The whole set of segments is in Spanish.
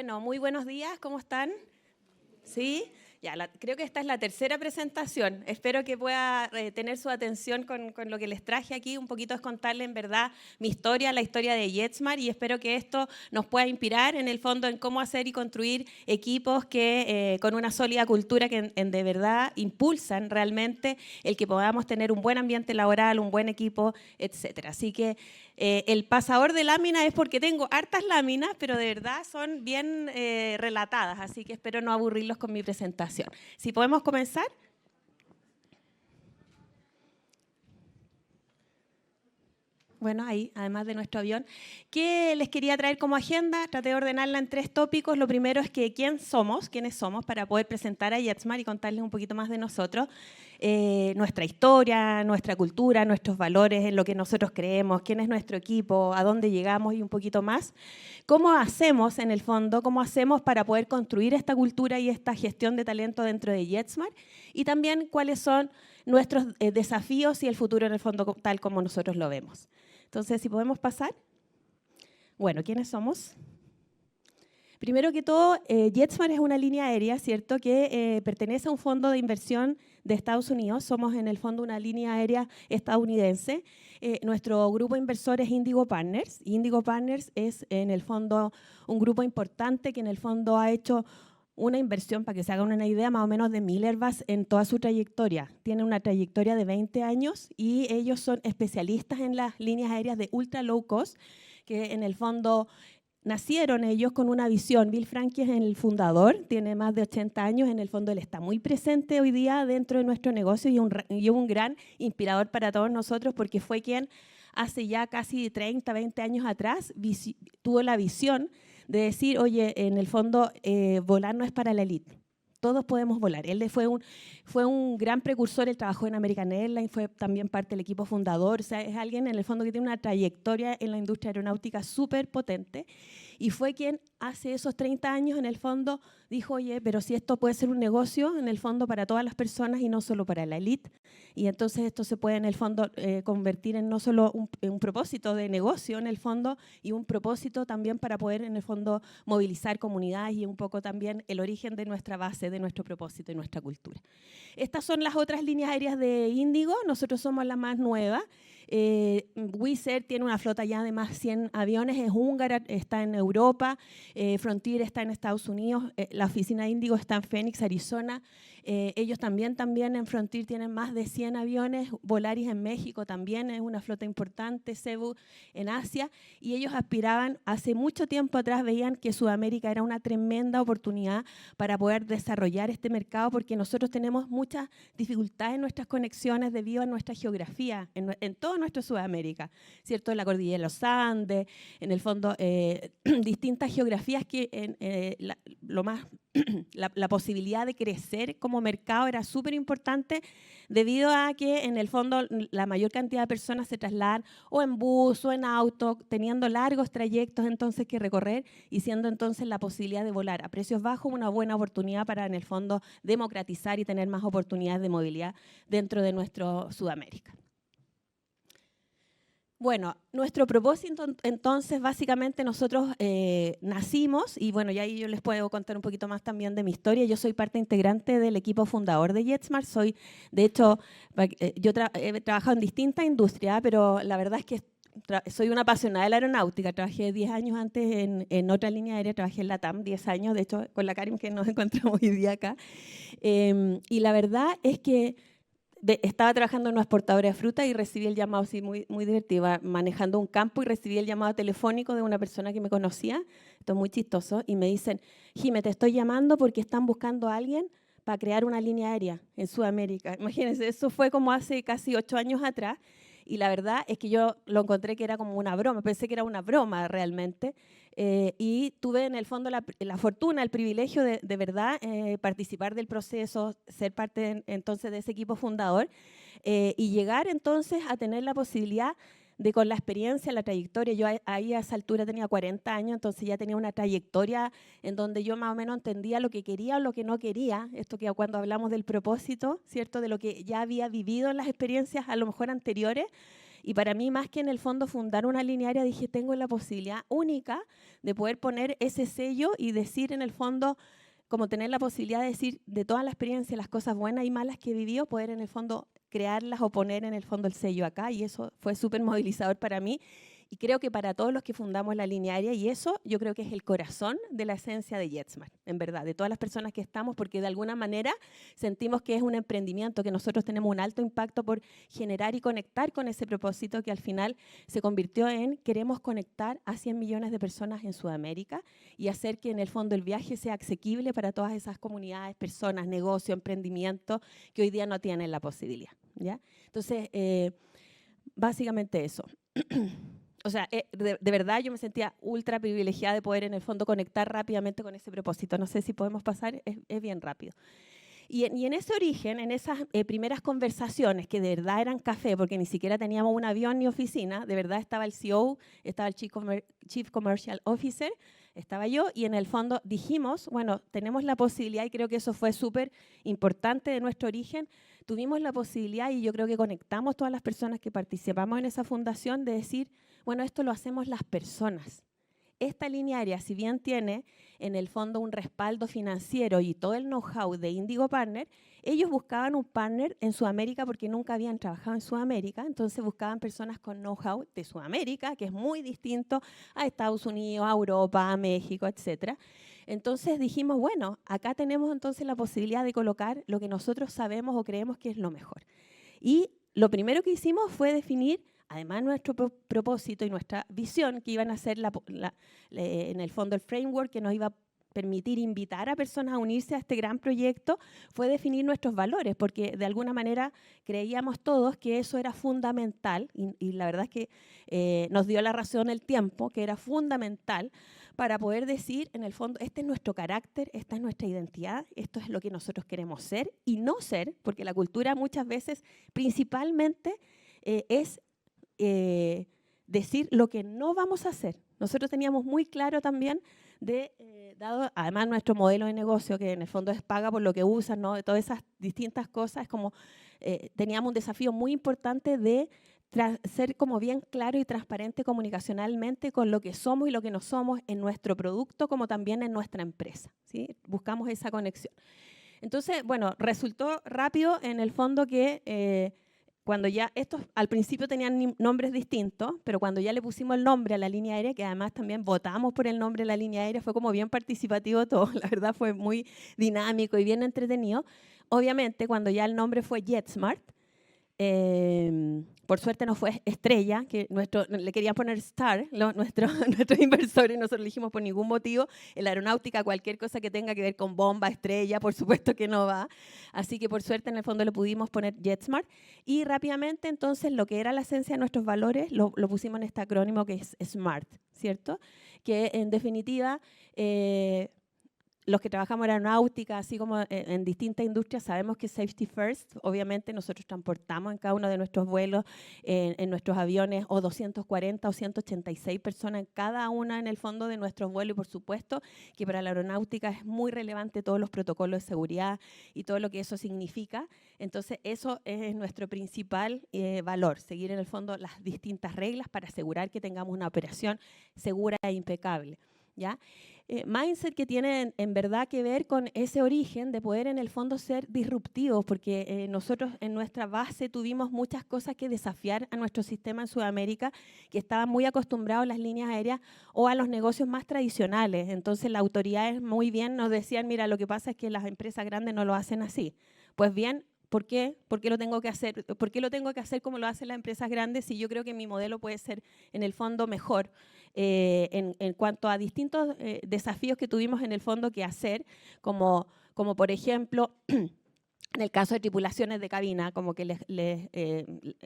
Bueno, muy buenos días, ¿cómo están? ¿Sí? Ya, creo que esta es la tercera presentación. Espero que pueda tener su atención con lo que les traje aquí. Un poquito es contarles en verdad mi historia, la historia de JetSmart, y espero que esto nos pueda inspirar en el fondo en cómo hacer y construir equipos que con una sólida cultura que de verdad impulsan realmente el que podamos tener un buen ambiente laboral, un buen equipo, etcétera. Así que el pasador de láminas es porque tengo hartas láminas, pero de verdad son bien relatadas, así que espero no aburrirlos con mi presentación. Si podemos comenzar. Bueno, ahí, además de nuestro avión. ¿Qué les quería traer como agenda? Traté de ordenarla en 3 tópicos. Lo primero es que quiénes somos para poder presentar a JetSmart y contarles un poquito más de nosotros. Nuestra historia, nuestra cultura, nuestros valores, en lo que nosotros creemos, quién es nuestro equipo, a dónde llegamos y un poquito más. ¿Cómo hacemos, en el fondo, cómo hacemos para poder construir esta cultura y esta gestión de talento dentro de JetSmart? Y también cuáles son nuestros desafíos y el futuro, en el fondo, tal como nosotros lo vemos. Entonces, si podemos pasar. Bueno, ¿quiénes somos? Primero que todo, JetSmart es una línea aérea, ¿cierto?, que pertenece a un fondo de inversión de Estados Unidos. Somos, en el fondo, una línea aérea estadounidense. Nuestro grupo inversor es Indigo Partners. Indigo Partners es, en el fondo, un grupo importante que, en el fondo, ha hecho una inversión, para que se hagan una idea, más o menos de 1000 Airbus en toda su trayectoria. Tiene una trayectoria de 20 años y ellos son especialistas en las líneas aéreas de ultra low cost, que en el fondo nacieron ellos con una visión. Bill Franke es el fundador, tiene más de 80 años, en el fondo él está muy presente hoy día dentro de nuestro negocio y un gran inspirador para todos nosotros, porque fue quien hace ya casi 30, 20 años atrás tuvo la visión de decir, oye, en el fondo volar no es para la élite. Todos podemos volar. Él fue un gran precursor, él trabajó en American Airlines, fue también parte del equipo fundador, o sea, es alguien en el fondo que tiene una trayectoria en la industria aeronáutica súper potente y fue quien hace esos 30 años en el fondo dijo, oye, pero si esto puede ser un negocio en el fondo para todas las personas y no solo para la élite, y entonces esto se puede en el fondo convertir en no solo un propósito de negocio en el fondo y un propósito también para poder en el fondo movilizar comunidades y un poco también el origen de nuestra base, de nuestro propósito y nuestra cultura. Estas son las otras líneas aéreas de Indigo, nosotros somos la más nueva. Wizz Air tiene una flota ya de más de 100 aviones, es húngara, está en Europa, Frontier está en Estados Unidos, la oficina de Indigo está en Phoenix, Arizona. Ellos también en Frontier tienen más de 100 aviones, Volaris en México también es una flota importante, Cebu en Asia, y ellos aspiraban, hace mucho tiempo atrás veían que Sudamérica era una tremenda oportunidad para poder desarrollar este mercado, porque nosotros tenemos muchas dificultades en nuestras conexiones debido a nuestra geografía, en todo nuestro Sudamérica, ¿cierto? La cordillera de los Andes, en el fondo distintas geografías que la posibilidad de crecer como mercado era súper importante debido a que en el fondo la mayor cantidad de personas se trasladan o en bus o en auto, teniendo largos trayectos entonces que recorrer y siendo entonces la posibilidad de volar a precios bajos una buena oportunidad para en el fondo democratizar y tener más oportunidades de movilidad dentro de nuestro Sudamérica. Bueno, nuestro propósito, entonces, básicamente nosotros nacimos, y bueno, ya ahí yo les puedo contar un poquito más también de mi historia. Yo soy parte integrante del equipo fundador de JetSmart. De hecho, yo he trabajado en distintas industrias, pero la verdad es que soy una apasionada de la aeronáutica. Trabajé 10 años antes en otra línea aérea, trabajé en la TAM 10 años, de hecho, con la Karim que nos encontramos hoy día acá. Y la verdad es que estaba trabajando en una exportadora de fruta y recibí el llamado, sí, muy, muy divertido, iba manejando un campo y recibí el llamado telefónico de una persona que me conocía, esto es muy chistoso, y me dicen, Jime, te estoy llamando porque están buscando a alguien para crear una línea aérea en Sudamérica. Imagínense, eso fue como hace casi 8 años atrás, y la verdad es que yo lo encontré que era como una broma, pensé que era una broma realmente, y tuve en el fondo la fortuna, el privilegio de verdad participar del proceso, ser parte entonces de ese equipo fundador y llegar entonces a tener la posibilidad de, con la experiencia, la trayectoria, yo ahí a esa altura tenía 40 años, entonces ya tenía una trayectoria en donde yo más o menos entendía lo que quería o lo que no quería, esto que cuando hablamos del propósito, ¿cierto? De lo que ya había vivido en las experiencias a lo mejor anteriores, Y para mí, más que en el fondo fundar una línea aérea, dije, tengo la posibilidad única de poder poner ese sello y decir en el fondo, como tener la posibilidad de decir de toda la experiencia, las cosas buenas y malas que he vivido, poder en el fondo crearlas o poner en el fondo el sello acá, y eso fue súper movilizador para mí. Y creo que para todos los que fundamos la línea aérea, y eso yo creo que es el corazón de la esencia de JetSmart, en verdad, de todas las personas que estamos, porque de alguna manera sentimos que es un emprendimiento, que nosotros tenemos un alto impacto por generar y conectar con ese propósito que al final se convirtió en queremos conectar a 100 millones de personas en Sudamérica y hacer que en el fondo el viaje sea asequible para todas esas comunidades, personas, negocios, emprendimientos que hoy día no tienen la posibilidad, ¿ya? Entonces, básicamente eso. O sea, de verdad yo me sentía ultra privilegiada de poder en el fondo conectar rápidamente con ese propósito. No sé si podemos pasar, es bien rápido. Y en ese origen, en esas primeras conversaciones, que de verdad eran café, porque ni siquiera teníamos un avión ni oficina, de verdad estaba el CEO, estaba el Chief Commercial Officer, estaba yo, y en el fondo dijimos, bueno, tenemos la posibilidad, y creo que eso fue súper importante de nuestro origen, tuvimos la posibilidad, y yo creo que conectamos todas las personas que participamos en esa fundación, de decir, bueno, esto lo hacemos las personas. Esta línea aérea, si bien tiene en el fondo un respaldo financiero y todo el know-how de Indigo Partner, ellos buscaban un partner en Sudamérica porque nunca habían trabajado en Sudamérica, entonces buscaban personas con know-how de Sudamérica, que es muy distinto a Estados Unidos, a Europa, a México, etc. Entonces dijimos, bueno, acá tenemos entonces la posibilidad de colocar lo que nosotros sabemos o creemos que es lo mejor. Y lo primero que hicimos fue definir, además nuestro propósito y nuestra visión, que iban a ser en el fondo el framework que nos iba a permitir invitar a personas a unirse a este gran proyecto, fue definir nuestros valores, porque de alguna manera creíamos todos que eso era fundamental, y la verdad es que nos dio la razón el tiempo, que era fundamental para poder decir, en el fondo, este es nuestro carácter, esta es nuestra identidad, esto es lo que nosotros queremos ser y no ser, porque la cultura muchas veces, principalmente, es decir lo que no vamos a hacer. Nosotros teníamos muy claro también, dado además nuestro modelo de negocio, que en el fondo es paga por lo que usan, ¿no? De todas esas distintas cosas, como teníamos un desafío muy importante de ser como bien claro y transparente comunicacionalmente con lo que somos y lo que no somos en nuestro producto, como también en nuestra empresa, ¿sí? Buscamos esa conexión. Entonces, bueno, resultó rápido en el fondo que cuando ya estos al principio tenían nombres distintos, pero cuando ya le pusimos el nombre a la línea aérea, que además también votamos por el nombre de la línea aérea, fue como bien participativo todo, la verdad fue muy dinámico y bien entretenido. Obviamente, cuando ya el nombre fue JetSmart, por suerte no fue Estrella, que le querían poner Star, nuestros inversores, nosotros le dijimos por ningún motivo, en la aeronáutica cualquier cosa que tenga que ver con bomba, estrella, por supuesto que no va, así que por suerte en el fondo le pudimos poner JetSmart, y rápidamente entonces lo que era la esencia de nuestros valores lo pusimos en este acrónimo que es SMART, ¿cierto? Que en definitiva los que trabajamos en aeronáutica, así como en distintas industrias, sabemos que safety first, obviamente nosotros transportamos en cada uno de nuestros vuelos, en nuestros aviones, o 240 o 186 personas en cada una en el fondo de nuestros vuelos, y por supuesto que para la aeronáutica es muy relevante todos los protocolos de seguridad y todo lo que eso significa. Entonces eso es nuestro principal valor, seguir en el fondo las distintas reglas para asegurar que tengamos una operación segura e impecable, ¿ya? Mindset que tiene en verdad que ver con ese origen de poder en el fondo ser disruptivos, porque nosotros en nuestra base tuvimos muchas cosas que desafiar a nuestro sistema en Sudamérica, que estaban muy acostumbrados a las líneas aéreas o a los negocios más tradicionales. Entonces las autoridades muy bien nos decían, mira, lo que pasa es que las empresas grandes no lo hacen así. Pues bien, ¿por qué? ¿Por qué lo tengo que hacer? ¿Por qué lo tengo que hacer como lo hacen las empresas grandes si yo creo que mi modelo puede ser en el fondo mejor? En cuanto a distintos desafíos que tuvimos en el fondo que hacer, como por ejemplo, en el caso de tripulaciones de cabina, como que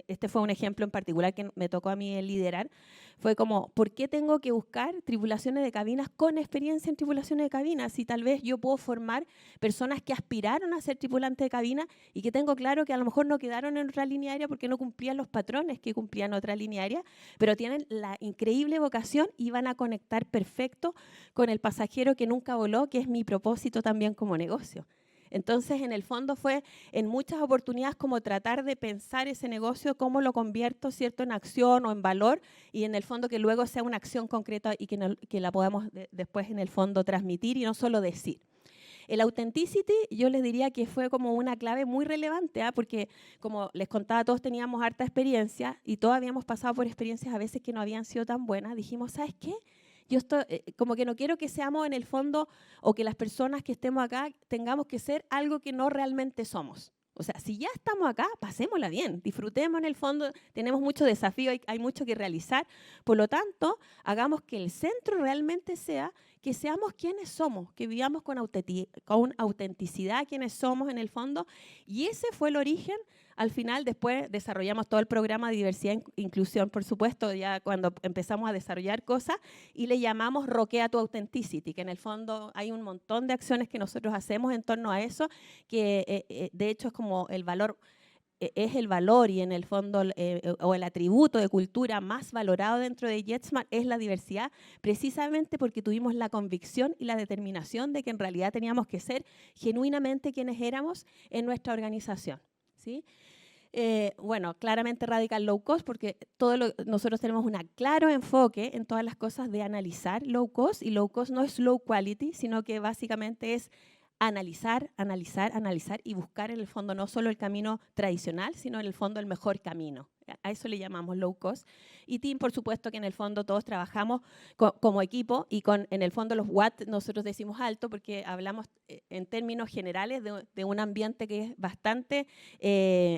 este fue un ejemplo en particular que me tocó a mí liderar, fue como, ¿por qué tengo que buscar tripulaciones de cabinas con experiencia en tripulaciones de cabina? Si tal vez yo puedo formar personas que aspiraron a ser tripulantes de cabina y que tengo claro que a lo mejor no quedaron en otra línea aérea porque no cumplían los patrones que cumplían otra línea aérea, pero tienen la increíble vocación y van a conectar perfecto con el pasajero que nunca voló, que es mi propósito también como negocio. Entonces, en el fondo fue en muchas oportunidades como tratar de pensar ese negocio, cómo lo convierto, ¿cierto?, en acción o en valor, y en el fondo que luego sea una acción concreta y que la podamos después en el fondo transmitir y no solo decir. El authenticity yo les diría que fue como una clave muy relevante, porque como les contaba, todos teníamos harta experiencia y todos habíamos pasado por experiencias a veces que no habían sido tan buenas. Dijimos, ¿sabes qué? Yo estoy, como que no quiero que seamos en el fondo o que las personas que estemos acá tengamos que ser algo que no realmente somos. O sea, si ya estamos acá, pasémosla bien, disfrutemos en el fondo, tenemos mucho desafío, hay mucho que realizar. Por lo tanto, hagamos que el centro realmente sea que seamos quienes somos, que vivamos con autenticidad quienes somos en el fondo. Y ese fue el origen. Al final, después desarrollamos todo el programa de diversidad e inclusión, por supuesto, ya cuando empezamos a desarrollar cosas, y le llamamos Roquea tu Authenticity, que en el fondo hay un montón de acciones que nosotros hacemos en torno a eso, que de hecho es como el valor, es el valor y en el fondo o el atributo de cultura más valorado dentro de JetSmart es la diversidad, precisamente porque tuvimos la convicción y la determinación de que en realidad teníamos que ser genuinamente quienes éramos en nuestra organización, ¿sí? Bueno, claramente radical low cost, porque nosotros tenemos un claro enfoque en todas las cosas de analizar low cost, y low cost no es low quality, sino que básicamente es analizar, analizar, analizar y buscar en el fondo no solo el camino tradicional, sino en el fondo el mejor camino. A eso le llamamos low cost. Y team, por supuesto, que en el fondo todos trabajamos como equipo y en el fondo los what nosotros decimos alto porque hablamos en términos generales de un ambiente que es bastante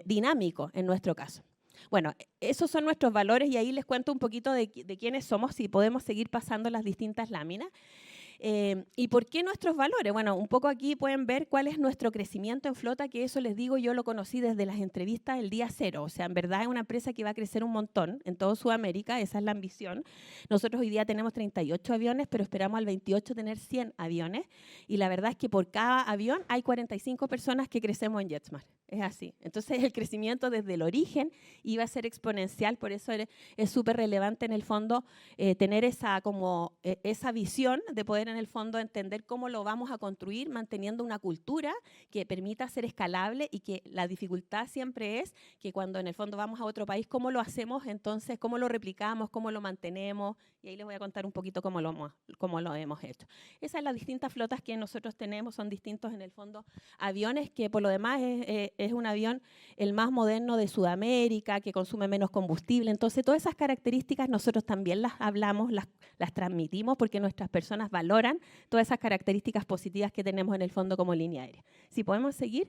dinámico en nuestro caso. Bueno, esos son nuestros valores y ahí les cuento un poquito de quiénes somos y podemos seguir pasando las distintas láminas. ¿Y por qué nuestros valores? Bueno, un poco aquí pueden ver cuál es nuestro crecimiento en flota, que eso les digo, yo lo conocí desde las entrevistas el día cero. O sea, en verdad es una empresa que va a crecer un montón en toda Sudamérica, esa es la ambición. Nosotros hoy día tenemos 38 aviones, pero esperamos al 28 tener 100 aviones. Y la verdad es que por cada avión hay 45 personas que crecemos en JetSmart. Es así. Entonces, el crecimiento desde el origen iba a ser exponencial, por eso es súper relevante en el fondo tener esa visión de poder en el fondo entender cómo lo vamos a construir manteniendo una cultura que permita ser escalable y que la dificultad siempre es que cuando en el fondo vamos a otro país, ¿cómo lo hacemos? Entonces, ¿cómo lo replicamos? ¿Cómo lo mantenemos? Y ahí les voy a contar un poquito cómo lo hemos hecho. Esas son las distintas flotas que nosotros tenemos, son distintos en el fondo aviones, que por lo demás es un avión el más moderno de Sudamérica, que consume menos combustible. Entonces, todas esas características nosotros también las hablamos, las transmitimos porque nuestras personas valoran todas esas características positivas que tenemos en el fondo como línea aérea. Si podemos seguir.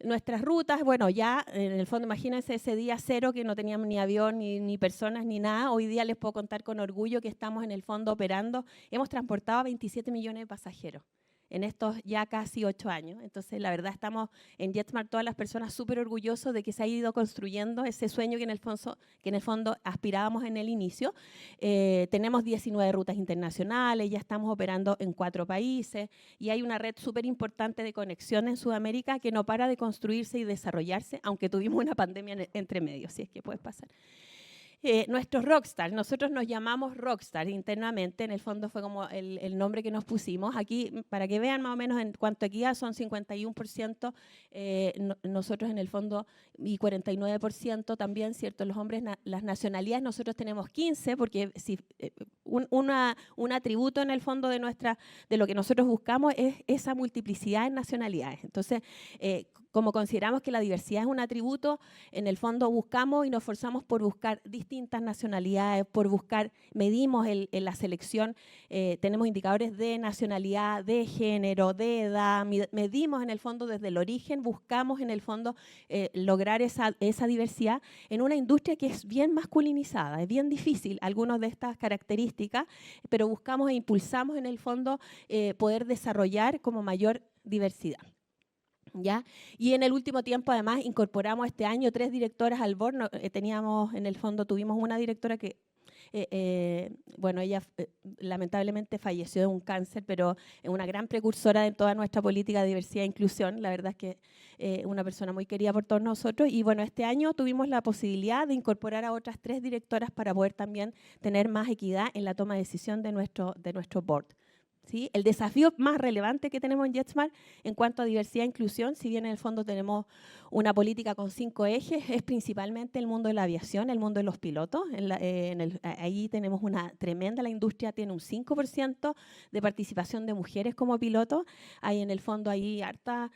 Nuestras rutas, bueno, ya en el fondo, imagínense ese día cero que no teníamos ni avión, ni personas, ni nada. Hoy día les puedo contar con orgullo que estamos en el fondo operando. Hemos transportado a 27 millones de pasajeros en estos ya casi 8 años. Entonces, la verdad, estamos en JetSmart todas las personas súper orgullosos de que se ha ido construyendo ese sueño que en el fondo aspirábamos en el inicio. Tenemos 19 rutas internacionales, ya estamos operando en 4 países y hay una red súper importante de conexión en Sudamérica que no para de construirse y desarrollarse, aunque tuvimos una pandemia entre medio, si es que puede pasar. Nuestros rockstars, nosotros nos llamamos rockstars internamente, en el fondo fue como el nombre que nos pusimos. Aquí, para que vean más o menos en cuanto a equidad, son 51% nosotros en el fondo y 49% también, ¿cierto? Los hombres, las nacionalidades, nosotros tenemos 15, porque si, un atributo en el fondo de lo que nosotros buscamos es esa multiplicidad en nacionalidades. Entonces, como consideramos que la diversidad es un atributo, en el fondo buscamos y nos esforzamos por buscar distintas nacionalidades, medimos en la selección, tenemos indicadores de nacionalidad, de género, de edad, medimos en el fondo desde el origen, buscamos en el fondo lograr esa diversidad en una industria que es bien masculinizada, es bien difícil algunas de estas características, pero buscamos e impulsamos en el fondo poder desarrollar como mayor diversidad. ¿Ya? Y en el último tiempo, además, incorporamos este año 3 directoras al board. Tuvimos una directora que, bueno, ella lamentablemente falleció de un cáncer, pero es una gran precursora de toda nuestra política de diversidad e inclusión. La verdad es que una persona muy querida por todos nosotros. Y bueno, este año tuvimos la posibilidad de incorporar a otras 3 directoras para poder también tener más equidad en la toma de decisión de nuestro board. ¿sí? El desafío más relevante que tenemos en JetSmart en cuanto a diversidad e inclusión, si bien en el fondo tenemos una política con 5 ejes, es principalmente el mundo de la aviación, el mundo de los pilotos. Ahí tenemos una tremenda, la industria tiene un 5% de participación de mujeres como pilotos. Hay en el fondo ahí hartas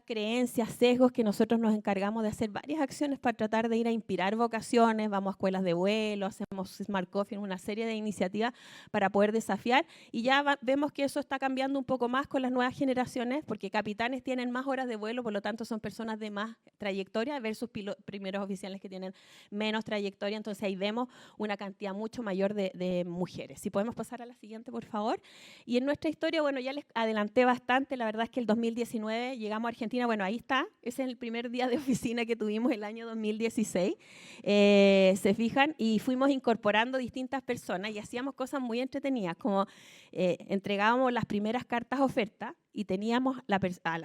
creencias, sesgos que nosotros nos encargamos de hacer varias acciones para tratar de ir a inspirar vocaciones, vamos a escuelas de vuelo, hacemos Smart Coffee, una serie de iniciativas para poder desafiar, y ya vemos que eso está cambiando un poco más con las nuevas generaciones, porque capitanes tienen más horas de vuelo, por lo tanto son personas de más trayectoria versus primeros oficiales que tienen menos trayectoria, entonces ahí vemos una cantidad mucho mayor de mujeres. Si podemos pasar a la siguiente, por favor. Y en nuestra historia, bueno, ya les adelanté bastante, la verdad es que el 2019 llegamos a Argentina, bueno, ahí está, ese es el primer día de oficina que tuvimos el año 2016, se fijan, y fuimos incorporando distintas personas y hacíamos cosas muy entretenidas, como entregábamos las primeras cartas oferta y teníamos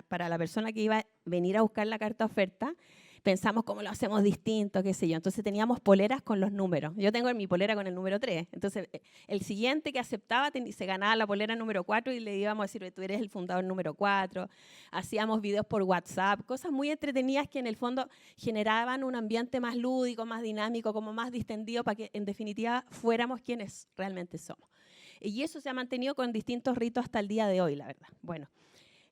para la persona que iba a venir a buscar la carta oferta, pensamos cómo lo hacemos distinto, qué sé yo. Entonces teníamos poleras con los números. Yo tengo mi polera con el número 3. Entonces el siguiente que aceptaba se ganaba la polera número 4 y le íbamos a decir, tú eres el fundador número 4. Hacíamos videos por WhatsApp, cosas muy entretenidas que en el fondo generaban un ambiente más lúdico, más dinámico, como más distendido, para que en definitiva fuéramos quienes realmente somos. Y eso se ha mantenido con distintos ritos hasta el día de hoy, la verdad. Bueno,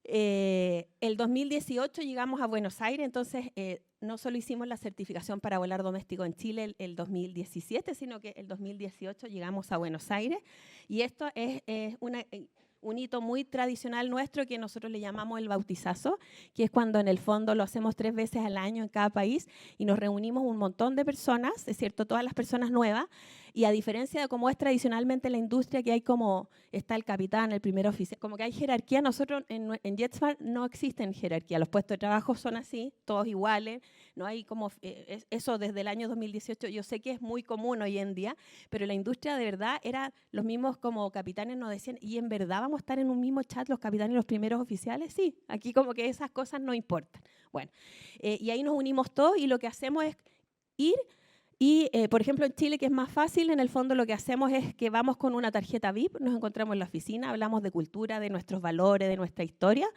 el 2018 llegamos a Buenos Aires, entonces no solo hicimos la certificación para volar doméstico en Chile el 2017, sino que el 2018 llegamos a Buenos Aires, y esto es un hito muy tradicional nuestro que nosotros le llamamos el bautizazo, que es cuando en el fondo lo hacemos 3 veces al año en cada país y nos reunimos un montón de personas, es cierto, todas las personas nuevas, y a diferencia de cómo es tradicionalmente la industria, que hay como está el capitán, el primer oficial, como que hay jerarquía, nosotros en JetSmart no existen jerarquía, los puestos de trabajo son así, todos iguales, no hay como, eso desde el año 2018, yo sé que es muy común hoy en día, pero la industria de verdad era los mismos como capitanes nos decían, y en verdad vamos a estar en un mismo chat los capitanes y los primeros oficiales, sí, aquí como que esas cosas no importan. Bueno, y ahí nos unimos todos y lo que hacemos es ir y, por ejemplo, en Chile, que es más fácil, en el fondo lo que hacemos es que vamos con una tarjeta VIP, nos encontramos en la oficina, hablamos de cultura, de nuestros valores, de nuestra historia,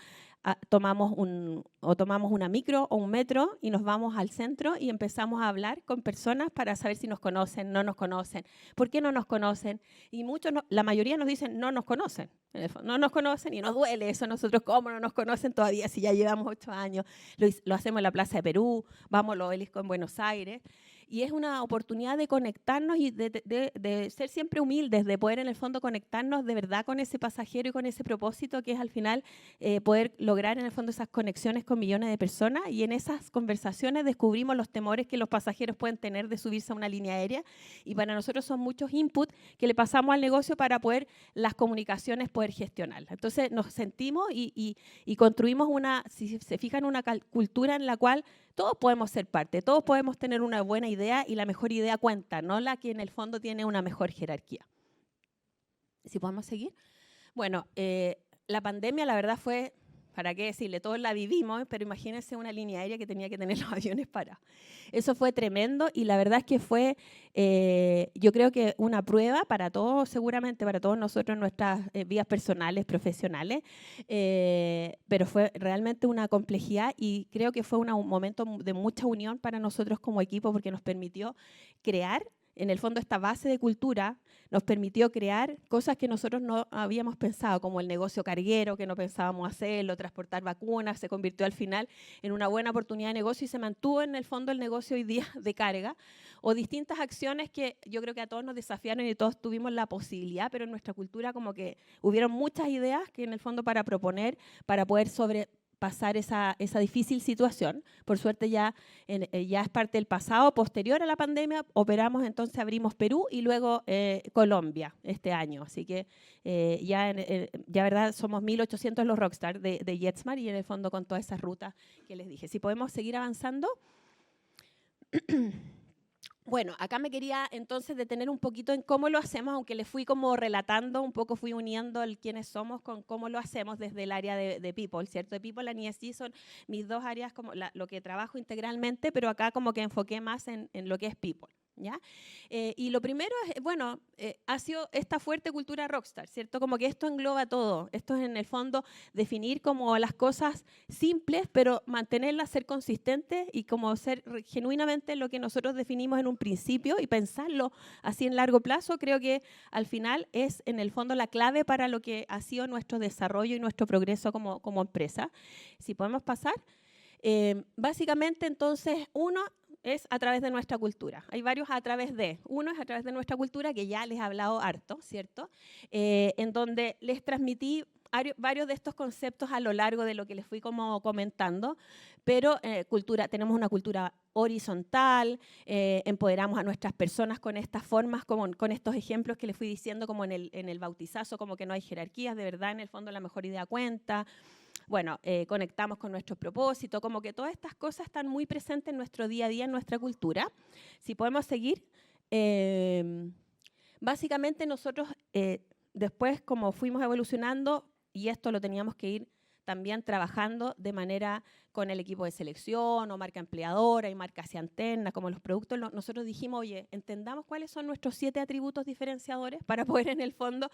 tomamos una micro o un metro y nos vamos al centro y empezamos a hablar con personas para saber si nos conocen, no nos conocen, por qué no nos conocen. Y muchos, la mayoría nos dicen no nos conocen. No nos conocen y nos duele eso. Nosotros, ¿cómo no nos conocen todavía si ya llevamos 8 años? Lo hacemos en la Plaza de Perú, vamos al Obelisco en Buenos Aires. Y es una oportunidad de conectarnos y de ser siempre humildes, de poder en el fondo conectarnos de verdad con ese pasajero y con ese propósito que es al final poder lograr en el fondo esas conexiones con millones de personas, y en esas conversaciones descubrimos los temores que los pasajeros pueden tener de subirse a una línea aérea, y para nosotros son muchos inputs que le pasamos al negocio para poder las comunicaciones poder gestionarlas. Entonces nos sentimos y construimos si se fijan, una cultura en la cual todos podemos ser parte, todos podemos tener una buena idea y la mejor idea cuenta, no la que en el fondo tiene una mejor jerarquía. Si podemos seguir. Bueno, la pandemia la verdad fue, ¿para qué decirle? Todos la vivimos, pero imagínense una línea aérea que tenía que tener los aviones parados. Eso fue tremendo y la verdad es que fue, yo creo que una prueba para todos, seguramente para todos nosotros en nuestras vidas personales, profesionales, pero fue realmente una complejidad y creo que fue un momento de mucha unión para nosotros como equipo porque nos permitió crear, en el fondo, esta base de cultura nos permitió crear cosas que nosotros no habíamos pensado, como el negocio carguero, que no pensábamos hacerlo, transportar vacunas, se convirtió al final en una buena oportunidad de negocio y se mantuvo en el fondo el negocio hoy día de carga, o distintas acciones que yo creo que a todos nos desafiaron y todos tuvimos la posibilidad, pero en nuestra cultura como que hubieron muchas ideas que en el fondo para proponer, para poder pasar esa difícil situación. Por suerte ya es parte del pasado. Posterior a la pandemia operamos, entonces abrimos Perú y luego Colombia este año. Así que ya verdad somos 1.800 los rockstars de JetSmart y en el fondo con todas esas rutas que les dije. Si podemos seguir avanzando. Bueno, acá me quería entonces detener un poquito en cómo lo hacemos, aunque les fui como relatando, un poco fui uniendo el quiénes somos con cómo lo hacemos desde el área de People, ¿cierto? De People and ESG son mis dos áreas, como lo que trabajo integralmente, pero acá como que enfoqué más en lo que es People, ¿ya? Y lo primero es, bueno, ha sido esta fuerte cultura rockstar, ¿cierto? Como que esto engloba todo. Esto es en el fondo definir como las cosas simples, pero mantenerlas, ser consistentes y como ser genuinamente lo que nosotros definimos en un principio y pensarlo así en largo plazo, creo que al final es en el fondo la clave para lo que ha sido nuestro desarrollo y nuestro progreso como empresa. Si podemos pasar. Básicamente, entonces, uno es a través de nuestra cultura. Hay varios a través de. Uno es a través de nuestra cultura, que ya les he hablado harto, ¿cierto? En donde les transmití varios de estos conceptos a lo largo de lo que les fui como comentando, pero tenemos una cultura horizontal, empoderamos a nuestras personas con estas formas, con estos ejemplos que les fui diciendo, como en el bautizazo, como que no hay jerarquías, de verdad, en el fondo la mejor idea cuenta. Bueno, conectamos con nuestros propósitos, como que todas estas cosas están muy presentes en nuestro día a día, en nuestra cultura. Si podemos seguir, básicamente nosotros después, como fuimos evolucionando, y esto lo teníamos que ir también trabajando de manera con el equipo de selección o marca empleadora y marca hacia antena, como los productos, nosotros dijimos, oye, entendamos cuáles son nuestros 7 atributos diferenciadores para poder en el fondo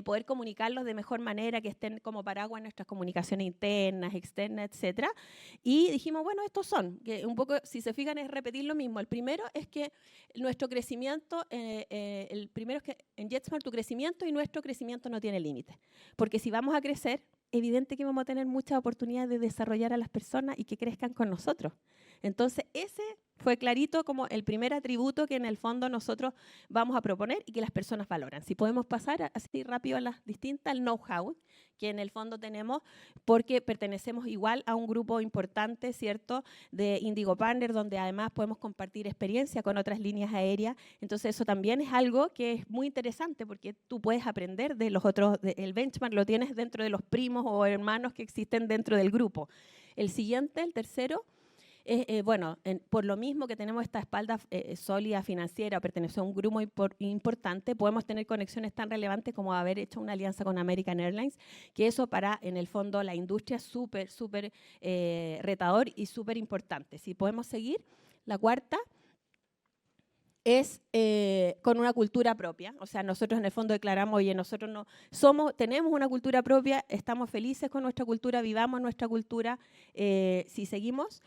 poder comunicarlos de mejor manera, que estén como paraguas en nuestras comunicaciones internas, externas, etcétera. Y dijimos, bueno, estos son, que un poco, si se fijan, es repetir lo mismo. El primero es que nuestro crecimiento, el primero es que en JetSmart tu crecimiento y nuestro crecimiento no tiene límite. Porque si vamos a crecer, evidente que vamos a tener muchas oportunidades de desarrollar a las personas y que crezcan con nosotros. Entonces, ese fue clarito como el primer atributo que en el fondo nosotros vamos a proponer y que las personas valoran. Si podemos pasar así rápido a las distintas, el know-how, que en el fondo tenemos, porque pertenecemos igual a un grupo importante, ¿cierto?, de Indigo Partners, donde además podemos compartir experiencia con otras líneas aéreas. Entonces, eso también es algo que es muy interesante, porque tú puedes aprender de los otros, el benchmark lo tienes dentro de los primos o hermanos que existen dentro del grupo. El siguiente, el tercero, bueno, por lo mismo que tenemos esta espalda sólida financiera, pertenece a un grupo importante, podemos tener conexiones tan relevantes como haber hecho una alianza con American Airlines, que eso para, en el fondo, la industria es súper, súper retador y súper importante. Si podemos seguir, la cuarta es con una cultura propia. O sea, nosotros en el fondo declaramos, oye, nosotros no tenemos una cultura propia, estamos felices con nuestra cultura, vivamos nuestra cultura. Si seguimos,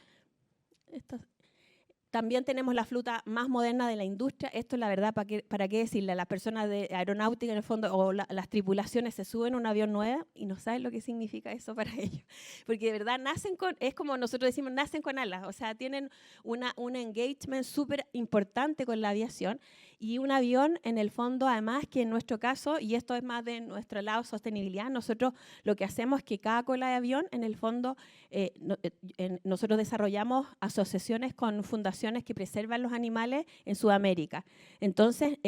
también tenemos la flota más moderna de la industria. Esto es la verdad, ¿para qué decirle? Las personas de aeronáutica, en el fondo, o las tripulaciones se suben a un avión nuevo y no saben lo que significa eso para ellos. Porque de verdad es como nosotros decimos, nacen con alas. O sea, tienen un engagement súper importante con la aviación. Y un avión, en el fondo, además, que en nuestro caso, y esto es más de nuestro lado sostenibilidad, nosotros lo que hacemos es que cada cola de avión, en el fondo, nosotros desarrollamos asociaciones con fundaciones que preservan los animales en Sudamérica. Entonces,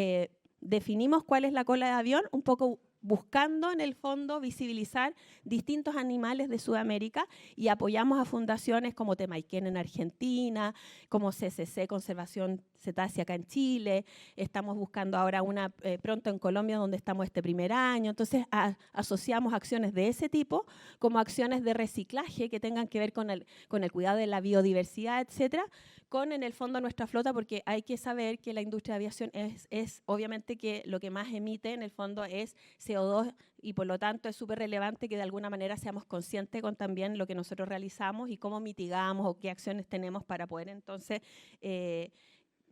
definimos cuál es la cola de avión, un poco buscando en el fondo visibilizar distintos animales de Sudamérica y apoyamos a fundaciones como Temaiken en Argentina, como CCC, Conservación Cetácea acá en Chile, estamos buscando ahora una pronto en Colombia donde estamos este primer año, entonces asociamos acciones de ese tipo como acciones de reciclaje que tengan que ver con el cuidado de la biodiversidad, etcétera, con en el fondo nuestra flota, porque hay que saber que la industria de aviación es obviamente que lo que más emite en el fondo es CO2 y por lo tanto es súper relevante que de alguna manera seamos conscientes con también lo que nosotros realizamos y cómo mitigamos o qué acciones tenemos para poder entonces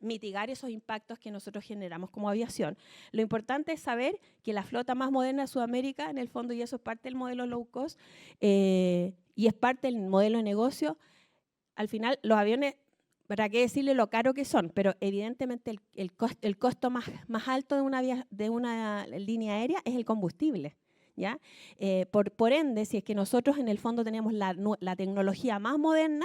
mitigar esos impactos que nosotros generamos como aviación. Lo importante es saber que la flota más moderna de Sudamérica, en el fondo, y eso es parte del modelo low cost, y es parte del modelo de negocio, al final los aviones, ¿para qué decirle lo caro que son? Pero evidentemente el costo más alto de una línea aérea es el combustible, ¿ya? Por ende, si es que nosotros en el fondo tenemos la tecnología más moderna,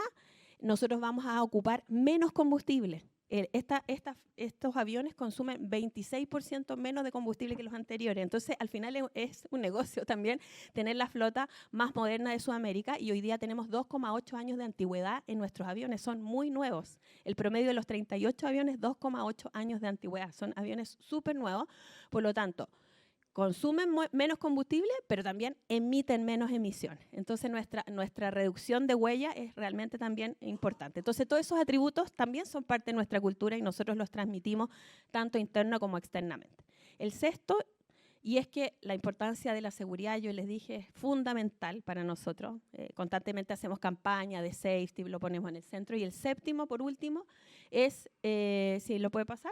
nosotros vamos a ocupar menos combustible. Estos aviones consumen 26% menos de combustible que los anteriores. Entonces, al final es un negocio también tener la flota más moderna de Sudamérica y hoy día tenemos 2,8 años de antigüedad en nuestros aviones. Son muy nuevos. El promedio de los 38 aviones, 2,8 años de antigüedad. Son aviones súper nuevos. Por lo tanto, consumen menos combustible, pero también emiten menos emisiones. Entonces, nuestra reducción de huella es realmente también importante. Entonces, todos esos atributos también son parte de nuestra cultura y nosotros los transmitimos tanto interno como externamente. El sexto, y es que la importancia de la seguridad, yo les dije, es fundamental para nosotros. Constantemente hacemos campaña de safety, lo ponemos en el centro. Y el séptimo, por último, es, si lo puede pasar,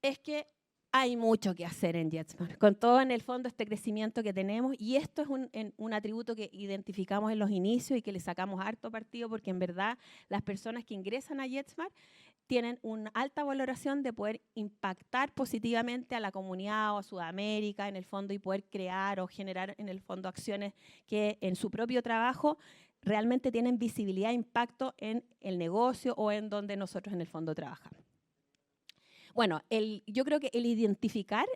es que hay mucho que hacer en JetSmart, con todo en el fondo este crecimiento que tenemos, y esto es un atributo que identificamos en los inicios y que le sacamos harto partido, porque en verdad las personas que ingresan a JetSmart tienen una alta valoración de poder impactar positivamente a la comunidad o a Sudamérica en el fondo y poder crear o generar en el fondo acciones que en su propio trabajo realmente tienen visibilidad e impacto en el negocio o en donde nosotros en el fondo trabajamos. Bueno, yo creo que el identificar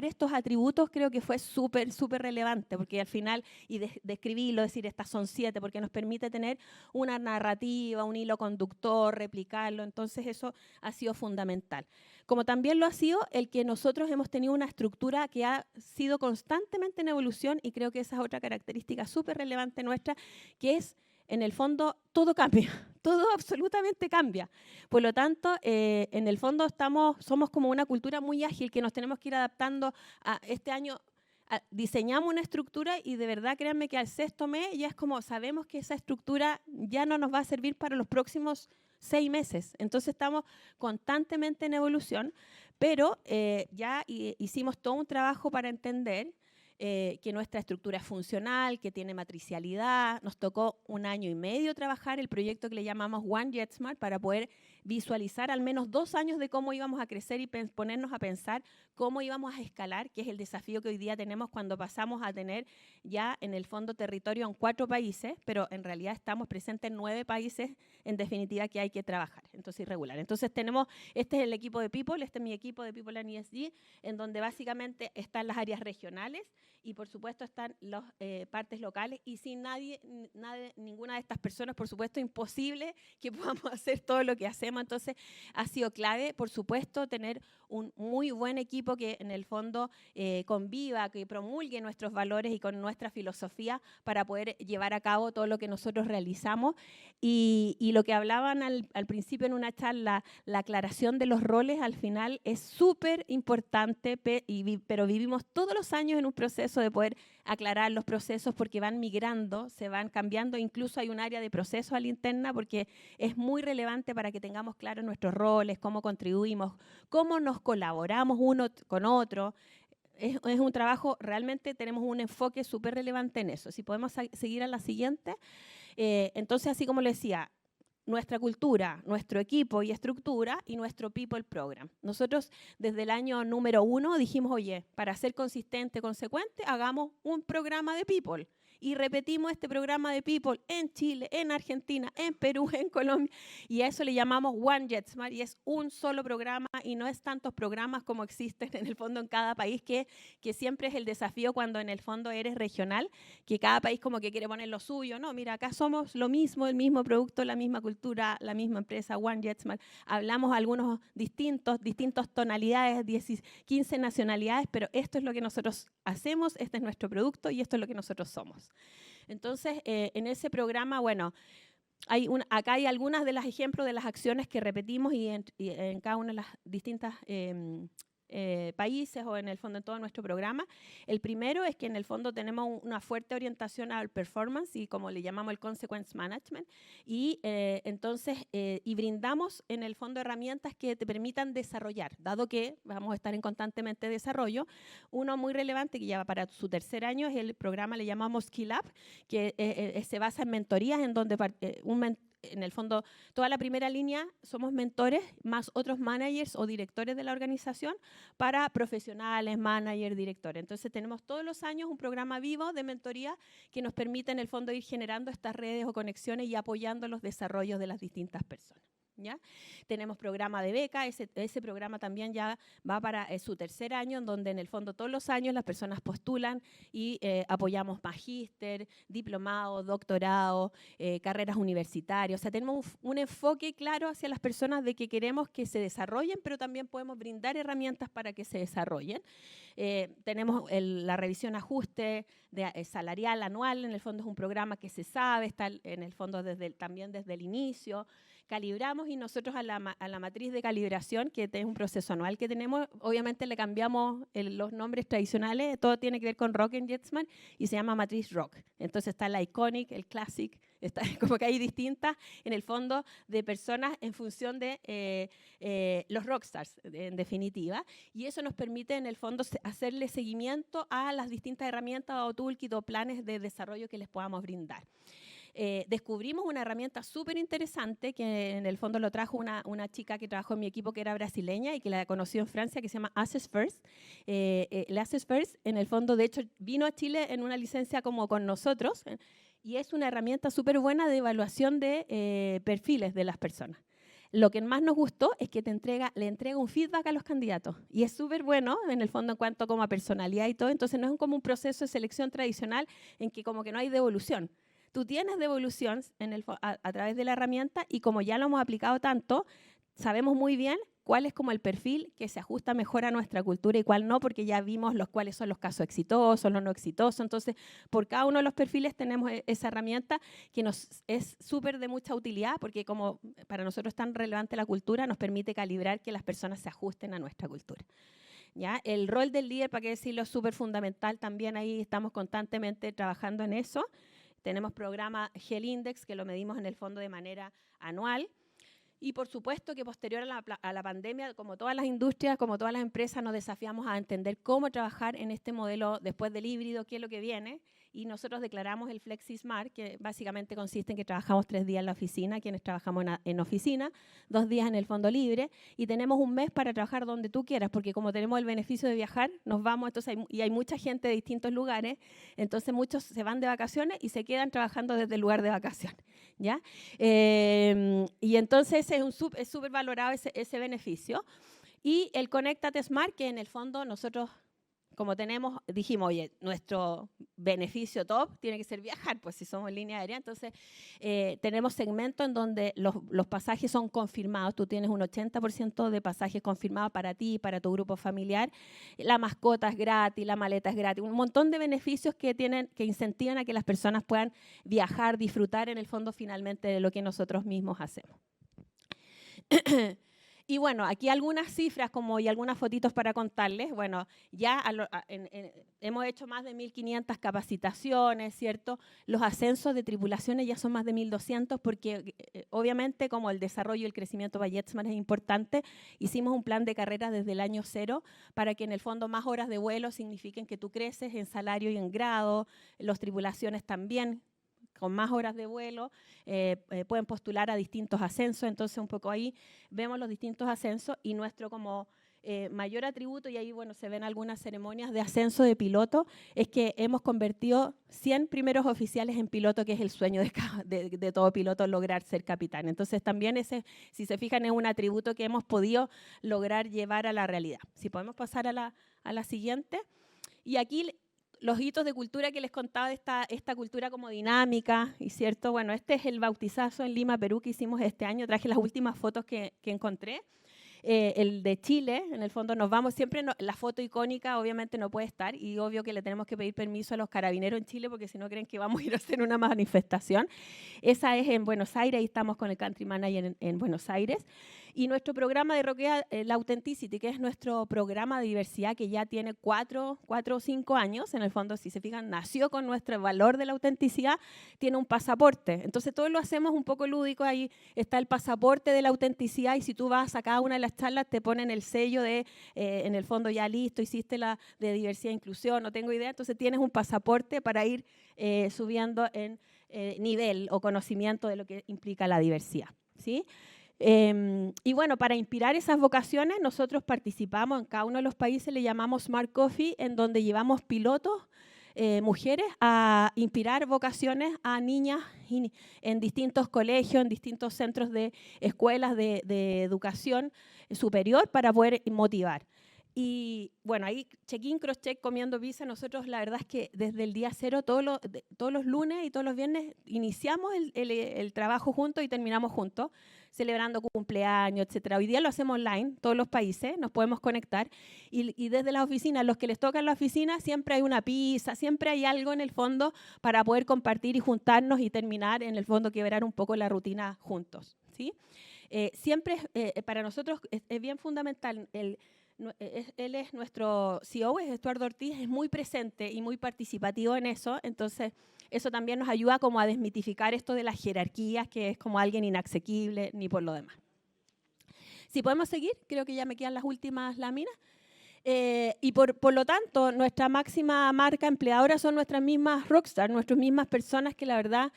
estos atributos creo que fue súper relevante, porque al final, y describirlo, decir estas son 7, porque nos permite tener una narrativa, un hilo conductor, replicarlo, entonces eso ha sido fundamental. Como también lo ha sido el que nosotros hemos tenido una estructura que ha sido constantemente en evolución, y creo que esa es otra característica súper relevante nuestra, que es, en el fondo, todo cambia, todo absolutamente cambia. Por lo tanto, en el fondo somos como una cultura muy ágil que nos tenemos que ir adaptando a este año. Diseñamos una estructura y de verdad créanme que al sexto mes ya es como sabemos que esa estructura ya no nos va a servir para los próximos 6 meses. Entonces estamos constantemente en evolución, pero ya hicimos todo un trabajo para entender que nuestra estructura es funcional, que tiene matricialidad. Nos tocó 1 año y medio trabajar el proyecto que le llamamos One JetSmart para poder visualizar al menos 2 años de cómo íbamos a crecer y ponernos a pensar cómo íbamos a escalar, que es el desafío que hoy día tenemos cuando pasamos a tener ya en el fondo territorio en 4 países, pero en realidad estamos presentes en 9 países en definitiva que hay que trabajar, entonces irregular. Entonces este es el equipo de People, este es mi equipo de People and ESG, en donde básicamente están las áreas regionales y por supuesto están las partes locales, y sin ninguna de estas personas, por supuesto, imposible que podamos hacer todo lo que hacemos. Entonces ha sido clave, por supuesto, tener un muy buen equipo que en el fondo conviva, que promulgue nuestros valores y con nuestra filosofía para poder llevar a cabo todo lo que nosotros realizamos. Y lo que hablaban al principio en una charla, la aclaración de los roles al final es súper importante, pero vivimos todos los años en un proceso de poder aclarar los procesos porque van migrando, se van cambiando, incluso hay un área de proceso a la interna porque es muy relevante para que tengamos claros nuestros roles, cómo contribuimos, cómo nos colaboramos uno con otro. Es un trabajo, realmente tenemos un enfoque súper relevante en eso. Si podemos seguir a la siguiente. Entonces, así como le decía, nuestra cultura, nuestro equipo y estructura y nuestro People Program. Nosotros desde el año número 1 dijimos, oye, para ser consistente, consecuente, hagamos un programa de People. Y repetimos este programa de People en Chile, en Argentina, en Perú, en Colombia, y a eso le llamamos One JetSmart, y es un solo programa y no es tantos programas como existen en el fondo en cada país, que siempre es el desafío cuando en el fondo eres regional, que cada país como que quiere poner lo suyo. No, mira, acá somos lo mismo, el mismo producto, la misma cultura, la misma empresa, One JetSmart. Hablamos algunos distintas tonalidades, 15 nacionalidades, pero esto es lo que nosotros hacemos, este es nuestro producto y esto es lo que nosotros somos. Entonces, en ese programa, bueno, acá hay algunas de los ejemplos de las acciones que repetimos y en cada una de las distintas países o en el fondo en todo nuestro programa. El primero es que en el fondo tenemos una fuerte orientación al performance y como le llamamos el consequence management, y entonces y brindamos en el fondo herramientas que te permitan desarrollar, dado que vamos a estar en constantemente desarrollo. Uno muy relevante que ya va para su 3er año es el programa, le llamamos Skill Up, que se basa en mentorías en donde en el fondo, toda la primera línea somos mentores, más otros managers o directores de la organización para profesionales, managers, directores. Entonces, tenemos todos los años un programa vivo de mentoría que nos permite, en el fondo, ir generando estas redes o conexiones y apoyando los desarrollos de las distintas personas. ¿ya? Tenemos programa de beca, ese programa también ya va para su tercer año, en donde en el fondo todos los años las personas postulan y apoyamos magíster, diplomado, doctorado, carreras universitarias. O sea, tenemos un enfoque claro hacia las personas de que queremos que se desarrollen, pero también podemos brindar herramientas para que se desarrollen. Tenemos la revisión ajuste salarial anual, en el fondo es un programa que se sabe, está en el fondo también desde el inicio. Calibramos y nosotros a la matriz de calibración, que es un proceso anual que tenemos, obviamente le cambiamos los nombres tradicionales, todo tiene que ver con Rock en JetSmart y se llama matriz Rock. Entonces está la Iconic, el Classic, está como que hay distintas en el fondo de personas en función de los rockstars, en definitiva, y eso nos permite en el fondo hacerle seguimiento a las distintas herramientas o toolkit o planes de desarrollo que les podamos brindar. Descubrimos una herramienta súper interesante que en el fondo lo trajo una chica que trabajó en mi equipo que era brasileña y que la conocí en Francia, que se llama Access First. El Access First, en el fondo, de hecho, vino a Chile en una licencia como con nosotros y es una herramienta súper buena de evaluación de perfiles de las personas. Lo que más nos gustó es que le entrega un feedback a los candidatos y es súper bueno en el fondo en cuanto como a personalidad y todo, entonces no es como un proceso de selección tradicional en que como que no hay devolución. Tú tienes devolución a través de la herramienta y como ya lo hemos aplicado tanto, sabemos muy bien cuál es como el perfil que se ajusta mejor a nuestra cultura y cuál no, porque ya vimos cuáles son los casos exitosos, los no exitosos. Entonces, por cada uno de los perfiles tenemos esa herramienta que nos es súper de mucha utilidad, porque como para nosotros es tan relevante la cultura, nos permite calibrar que las personas se ajusten a nuestra cultura. ¿Ya? El rol del líder, para qué decirlo, es súper fundamental. También ahí estamos constantemente trabajando en eso. Tenemos programa Gel Index, que lo medimos en el fondo de manera anual. Y por supuesto que posterior a la pandemia, como todas las industrias, como todas las empresas, nos desafiamos a entender cómo trabajar en este modelo después del híbrido, qué es lo que viene. Y nosotros declaramos el FlexiSmart, que básicamente consiste en que trabajamos 3 días en la oficina, quienes trabajamos en oficina, 2 días en el fondo libre, y tenemos un mes para trabajar donde tú quieras, porque como tenemos el beneficio de viajar, nos vamos, entonces y hay mucha gente de distintos lugares, entonces muchos se van de vacaciones y se quedan trabajando desde el lugar de vacaciones, ¿ya? Y entonces es súper valorado ese beneficio. Y el Conéctate Smart, que en el fondo nosotros, como dijimos, oye, nuestro beneficio top tiene que ser viajar, pues si somos línea aérea, entonces tenemos segmentos en donde los pasajes son confirmados, tú tienes un 80% de pasajes confirmados para ti, para tu grupo familiar, la mascota es gratis, la maleta es gratis, un montón de beneficios que incentivan a que las personas puedan viajar, disfrutar en el fondo finalmente de lo que nosotros mismos hacemos. Y bueno, aquí algunas cifras y algunas fotitos para contarles. Bueno, ya hemos hecho más de 1.500 capacitaciones, ¿cierto? Los ascensos de tripulaciones ya son más de 1.200 porque obviamente como el desarrollo y el crecimiento para JetSmart es importante, hicimos un plan de carrera desde el año 0 para que en el fondo más horas de vuelo signifiquen que tú creces en salario y en grado, las tripulaciones también, con más horas de vuelo, pueden postular a distintos ascensos, entonces un poco ahí vemos los distintos ascensos y nuestro como mayor atributo, y ahí bueno, se ven algunas ceremonias de ascenso de piloto, es que hemos convertido 100 primeros oficiales en piloto, que es el sueño de todo piloto, lograr ser capitán. Entonces también ese, si se fijan, es un atributo que hemos podido lograr llevar a la realidad. Si podemos pasar a la siguiente. Y aquí los hitos de cultura que les contaba de esta cultura como dinámica, y cierto, bueno, este es el bautizazo en Lima, Perú, que hicimos este año. Traje las últimas fotos que encontré. El de Chile, en el fondo nos vamos siempre, la foto icónica obviamente no puede estar y obvio que le tenemos que pedir permiso a los carabineros en Chile porque si no creen que vamos a ir a hacer una manifestación. Esa es en Buenos Aires y estamos con el Country Manager en Buenos Aires. Y nuestro programa de Roquea, la Authenticity, que es nuestro programa de diversidad que ya tiene 4 o 5 años, en el fondo, si se fijan, nació con nuestro valor de la autenticidad, tiene un pasaporte. Entonces, todo lo hacemos un poco lúdico, ahí está el pasaporte de la autenticidad y si tú vas a cada una de las charlas te ponen el sello de, en el fondo, ya listo, hiciste la de diversidad e inclusión, no tengo idea, entonces tienes un pasaporte para ir subiendo en nivel o conocimiento de lo que implica la diversidad, ¿sí? Y bueno, para inspirar esas vocaciones, nosotros participamos en cada uno de los países, le llamamos Smart Coffee, en donde llevamos pilotos mujeres a inspirar vocaciones a niñas en distintos colegios, en distintos centros de escuelas de educación superior para poder motivar. Y bueno, ahí check-in, cross-check, comiendo pizza. Nosotros la verdad es que desde el día cero, todos los lunes y todos los viernes, iniciamos el trabajo juntos y terminamos juntos, celebrando cumpleaños, etc. Hoy día lo hacemos online, todos los países, nos podemos conectar. Y desde las oficinas, los que les toca en la oficina, siempre hay una pizza, siempre hay algo en el fondo para poder compartir y juntarnos y terminar, en el fondo, quebrar un poco la rutina juntos, ¿sí? Siempre, para nosotros, es bien fundamental él es nuestro CEO, es Estuardo Ortiz, es muy presente y muy participativo en eso, entonces eso también nos ayuda como a desmitificar esto de las jerarquías, que es como alguien inasequible ni por lo demás. Si podemos seguir, creo que ya me quedan las últimas láminas. Y por lo tanto, nuestra máxima marca empleadora son nuestras mismas rockstars, nuestras mismas personas que la verdad,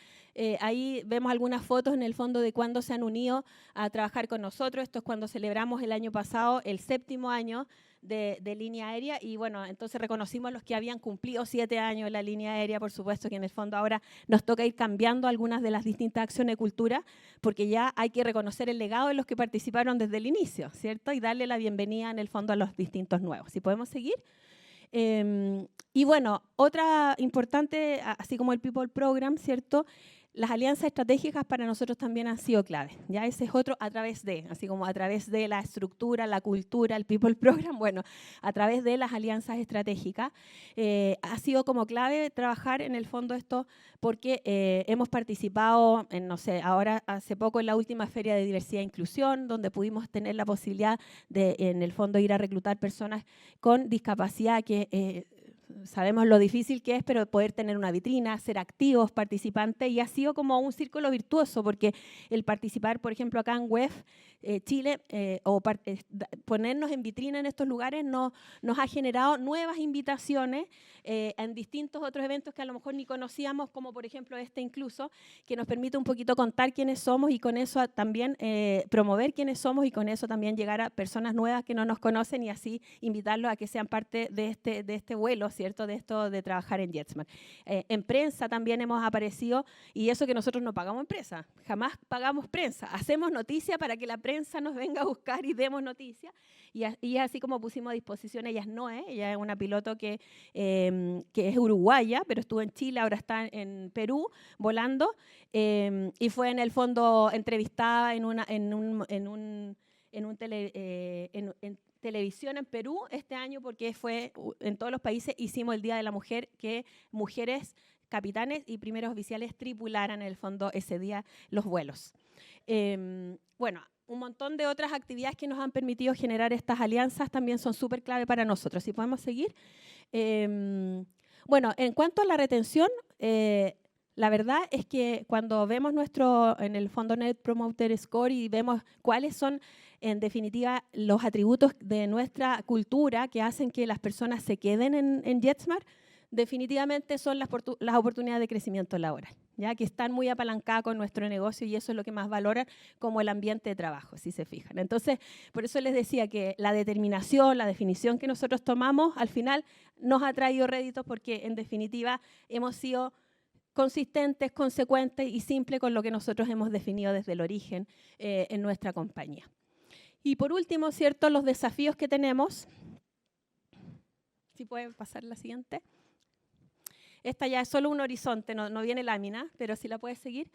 ahí vemos algunas fotos en el fondo de cuando se han unido a trabajar con nosotros. Esto es cuando celebramos el año pasado el 7º año de línea aérea y bueno, entonces reconocimos a los que habían cumplido 7 años en la línea aérea, por supuesto que en el fondo ahora nos toca ir cambiando algunas de las distintas acciones de cultura porque ya hay que reconocer el legado de los que participaron desde el inicio, ¿cierto? Y darle la bienvenida en el fondo a los distintos nuevos. Si podemos seguir. Y bueno, otra importante, así como el People Program, ¿cierto? Las alianzas estratégicas para nosotros también han sido clave. Ya ese es otro a través de, así como a través de la estructura, la cultura, el People Program, bueno, a través de las alianzas estratégicas. Ha sido como clave trabajar en el fondo esto porque hemos participado en, no sé, ahora hace poco en la última Feria de Diversidad e Inclusión, donde pudimos tener la posibilidad de, en el fondo, ir a reclutar personas con discapacidad que sabemos lo difícil que es, pero poder tener una vitrina, ser activos, participantes, y ha sido como un círculo virtuoso, porque el participar, por ejemplo, acá en WEF Chile, ponernos en vitrina en estos lugares nos ha generado nuevas invitaciones en distintos otros eventos que a lo mejor ni conocíamos, como por ejemplo este incluso, que nos permite un poquito contar quiénes somos y con eso también promover quiénes somos y con eso también llegar a personas nuevas que no nos conocen y así invitarlos a que sean parte de este vuelo, ¿cierto? De esto de trabajar en JetSmart. En prensa también hemos aparecido y eso que nosotros no pagamos en prensa, jamás pagamos prensa, hacemos noticia para que la prensa nos venga a buscar y demos noticia y así como pusimos a disposición, ella es una piloto que es uruguaya, pero estuvo en Chile, ahora está en Perú volando y fue en el fondo entrevistada en televisión en Perú este año porque fue en todos los países, hicimos el Día de la Mujer, que mujeres capitanes y primeros oficiales tripularan en el fondo ese día los vuelos. Bueno, un montón de otras actividades que nos han permitido generar estas alianzas también son súper clave para nosotros. Si podemos seguir. Bueno, en cuanto a la retención, la verdad es que cuando vemos en el fondo Net Promoter Score y vemos cuáles son, en definitiva, los atributos de nuestra cultura que hacen que las personas se queden en JetSmart, definitivamente son las oportunidades de crecimiento laboral, ya que están muy apalancadas con nuestro negocio y eso es lo que más valoran como el ambiente de trabajo, si se fijan. Entonces, por eso les decía que la determinación, la definición que nosotros tomamos, al final nos ha traído réditos porque, en definitiva, hemos sido consistentes, consecuentes y simples con lo que nosotros hemos definido desde el origen en nuestra compañía. Y por último, ¿cierto?, los desafíos que tenemos. Si pueden pasar la siguiente. Esta ya es solo un horizonte, no viene lámina, pero si la puedes seguir.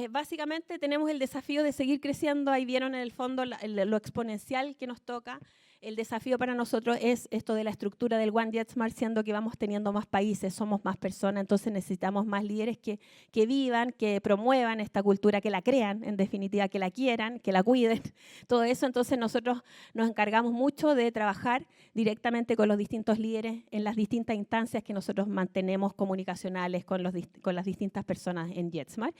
Básicamente tenemos el desafío de seguir creciendo. Ahí vieron en el fondo lo exponencial que nos toca. El desafío para nosotros es esto de la estructura del One JetSmart, siendo que vamos teniendo más países, somos más personas, entonces necesitamos más líderes que vivan, que promuevan esta cultura, que la crean, en definitiva, que la quieran, que la cuiden, todo eso. Entonces nosotros nos encargamos mucho de trabajar directamente con los distintos líderes en las distintas instancias que nosotros mantenemos comunicacionales con las distintas personas en JetSmart.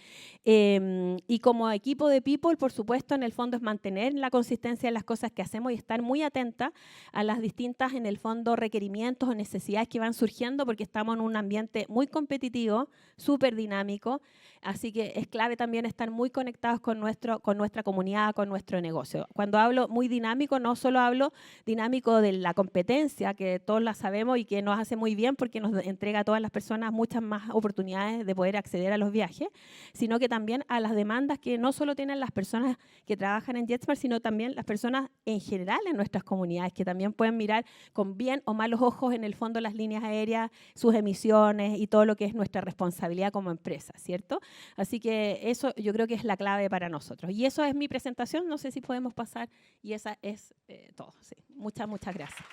Y como equipo de People, por supuesto, en el fondo es mantener la consistencia de las cosas que hacemos y estar muy atentos atenta a las distintas, en el fondo, requerimientos o necesidades que van surgiendo, porque estamos en un ambiente muy competitivo, súper dinámico, así que es clave también estar muy conectados con nuestra comunidad, con nuestro negocio. Cuando hablo muy dinámico, no solo hablo dinámico de la competencia, que todos la sabemos y que nos hace muy bien porque nos entrega a todas las personas muchas más oportunidades de poder acceder a los viajes, sino que también a las demandas que no solo tienen las personas que trabajan en JetSmart, sino también las personas en general en nuestras comunidades, que también pueden mirar con bien o malos ojos en el fondo las líneas aéreas, sus emisiones y todo lo que es nuestra responsabilidad como empresa, ¿cierto? Así que eso yo creo que es la clave para nosotros. Y eso es mi presentación, no sé si podemos pasar, y esa es todo. Sí. Muchas gracias.